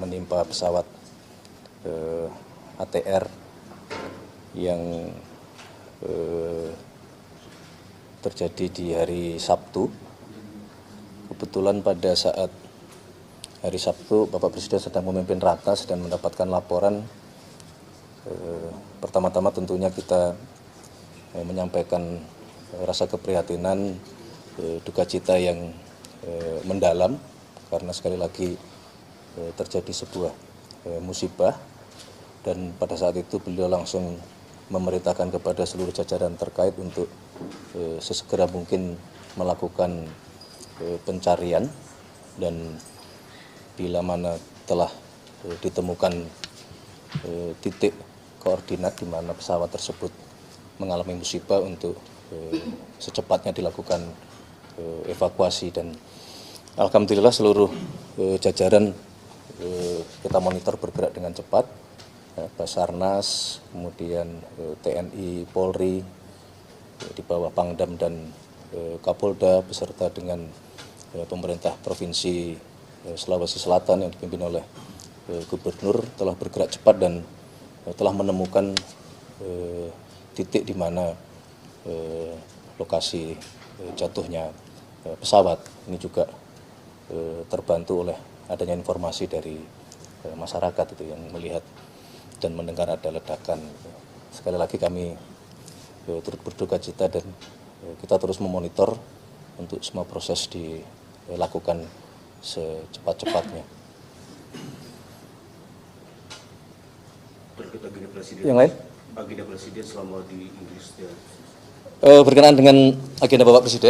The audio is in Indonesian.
menimpa pesawat ATR yang terjadi di hari Sabtu. Kebetulan pada saat hari Sabtu Bapak Presiden sedang memimpin ratas dan mendapatkan laporan. Pertama-tama tentunya kita menyampaikan rasa keprihatinan, duka cita yang mendalam karena sekali lagi terjadi sebuah musibah, dan pada saat itu beliau langsung memerintahkan kepada seluruh jajaran terkait untuk sesegera mungkin melakukan pencarian, dan bila mana telah ditemukan titik koordinat di mana pesawat tersebut mengalami musibah untuk secepatnya dilakukan evakuasi. Dan alhamdulillah seluruh jajaran kita monitor bergerak dengan cepat, Basarnas, kemudian TNI, Polri, di bawah Pangdam dan Kapolda beserta dengan pemerintah Provinsi Sulawesi Selatan yang dipimpin oleh Gubernur telah bergerak cepat dan telah menemukan titik di mana lokasi jatuhnya pesawat. Ini juga terbantu oleh adanya informasi dari masyarakat itu yang melihat dan mendengar ada ledakan. Sekali lagi kami turut berduka cita dan kita terus memonitor untuk semua proses dilakukan secepat-cepatnya. Yang lain? Agenda Presiden selama di Inggris. Berkenaan dengan agenda Bapak Presiden.